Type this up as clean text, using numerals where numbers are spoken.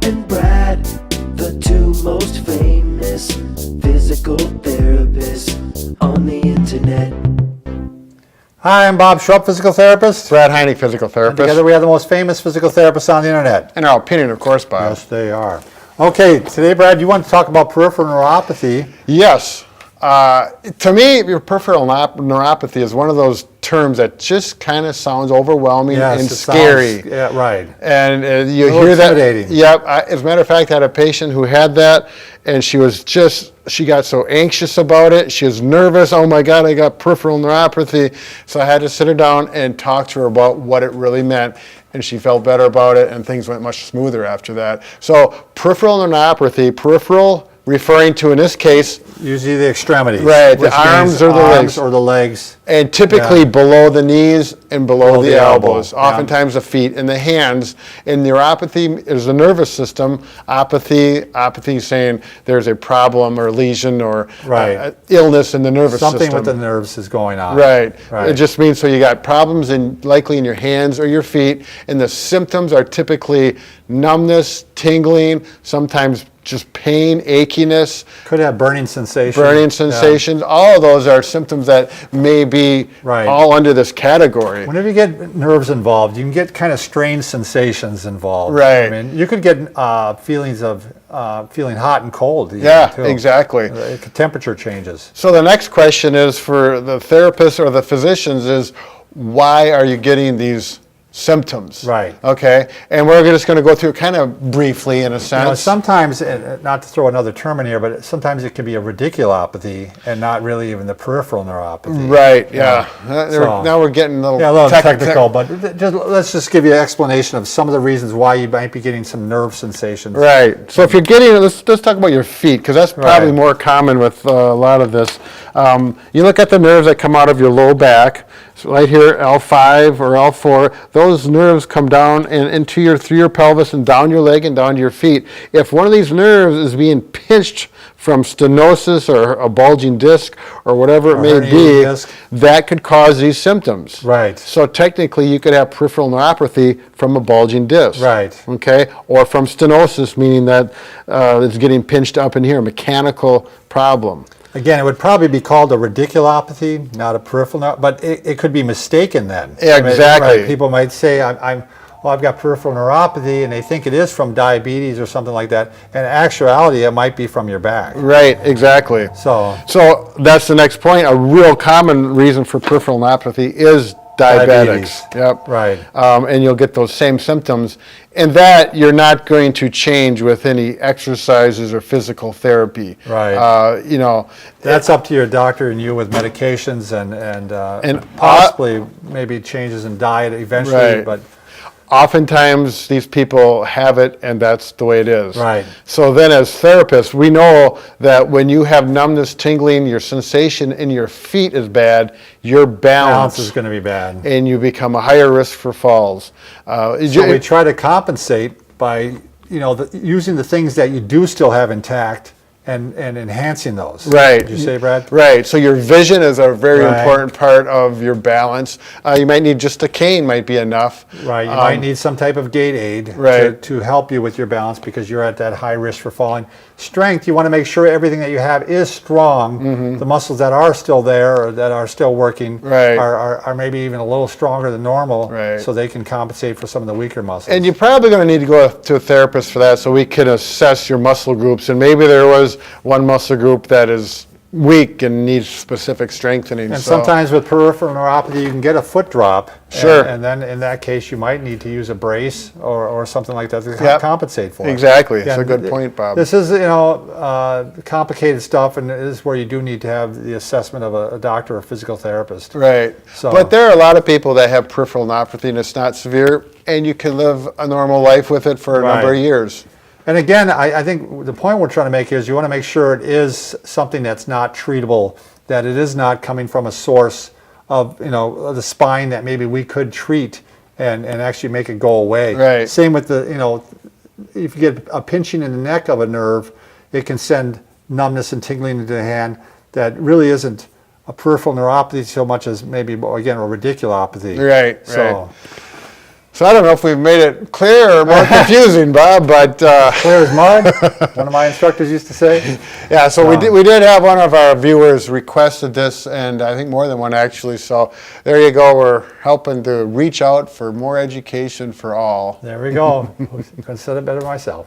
and Brad, the two most famous physical therapists on the internet. Hi, I'm Bob Schrupp, physical therapist. Brad Heineck, physical And therapist. together we are the most famous physical therapists on the internet. In our opinion, of course, Bob. Yes, they are. Okay, today, Brad, you want to talk about peripheral neuropathy. Yes. To me, your peripheral neuropathy is one of those terms that just kind of sounds overwhelming Yes, and it scary. sounds, yeah, right. And you little hear that. intimidating. Yep. As a matter of fact, I had a patient who had that, and she got so anxious about it. She was nervous. Oh my God, I got peripheral neuropathy. So I had to sit her down and talk to her about what it really meant. And she felt better about it, and things went much smoother after that. So peripheral neuropathy, peripheral referring to, in this case, Usually the extremities. Right, the which arms means or the arms legs. or the legs. and typically Yeah. below the knees and below the elbows, elbow, oftentimes the feet and the hands. And neuropathy is the nervous system. Apathy saying there's a problem or lesion or Right. illness in the nervous Something system. with the nerves is going on. Right. Right. It just means so you got problems likely in your hands or your feet, and the symptoms are typically numbness, tingling, sometimes just pain, achiness, Could have burning sensation. burning Yeah. sensations. All of those are symptoms that may be Right. all under this category. Whenever you get nerves involved, you can get kind of strange sensations involved. Right. I mean, you could get feelings of feeling hot and cold. Even, Yeah, too. exactly. Temperature changes. So the next question is for the therapist or the physicians is, why are you getting these symptoms? Right. Okay. And we're just going to go through it kind of briefly in a sense. You know, sometimes, not to throw another term in here, but sometimes it can be a radiculopathy and not really even the peripheral neuropathy. Right. Yeah. So- Now we're getting a Yeah, a little little technical, but let's just give you an explanation of some of the reasons why you might be getting some nerve sensations. Right. So if you're getting, let's talk about your feet, because that's probably Right. more common with a lot of this. You look at the nerves that come out of your low back, so right here, L5 or L4. Those nerves come down and through your pelvis and down your leg and down to your feet. If one of these nerves is being pinched from stenosis or a bulging disc or whatever it may herniated be, disc. that could cause these symptoms. Right. So technically, you could have peripheral neuropathy from a bulging disc. Right. Okay, or from stenosis, meaning that it's getting pinched up in here, a mechanical problem. Again, it would probably be called a radiculopathy, not a peripheral, but it could be mistaken then. Yeah, exactly. Right. People might say, I've got peripheral neuropathy, and they think it is from diabetes or something like that. In actuality, it might be from your back. Right, exactly. So, So that's the next point. A real common reason for peripheral neuropathy is diabetics. Yep. Right. And you'll get those same symptoms. And that you're not going to change with any exercises or physical therapy. Right. You know, that's up to your doctor and you with medications and And, possibly maybe changes in diet eventually, Right. but oftentimes these people have it and that's the way it is. Right. So then as therapists, we know that when you have numbness, tingling, your sensation in your feet is bad, your balance balance is going to be bad. and you become a higher risk for falls. So we try to compensate by, using the things that you do still have intact and enhancing those. Right. Did you say, Brad? Right. So your vision is a very Right. important part of your balance. You might need just a cane might be enough. Right. You might need some type of gait aid Right. to help you with your balance because you're at that high risk for falling. Strength, you want to make sure everything that you have is strong. The muscles that are still there or that are still working Right. are maybe even a little stronger than normal Right. so they can compensate for some of the weaker muscles. And you're probably going to need to go to a therapist for that so we can assess your muscle groups. And maybe there was one muscle group that is weak and needs specific strengthening. And So- sometimes with peripheral neuropathy, you can get a foot drop. Sure. And then in that case, you might need to use a brace or something like that to Yep. compensate for it. Exactly. It's Yeah, a good point, Bob. This is, complicated stuff, and it is where you do need to have the assessment of a doctor or physical therapist. Right. So- But there are a lot of people that have peripheral neuropathy and it's not severe, and you can live a normal life with it for a number of Right. years. And again, I think the point we're trying to make here is you want to make sure it is something that's not treatable, that it is not coming from a source of, the spine that maybe we could treat and actually make it go away. Right. Same with if you get a pinching in the neck of a nerve, it can send numbness and tingling into the hand that really isn't a peripheral neuropathy so much as maybe, again, a radiculopathy. Right, So, So I don't know if we've made it clear or more confusing, Bob, but Clear as mud, one of my instructors used to say. yeah. So we did have one of our viewers requested this, and I think more than one actually. So there you go. We're helping to reach out for more education for all. There we go. Couldn't have said it better myself.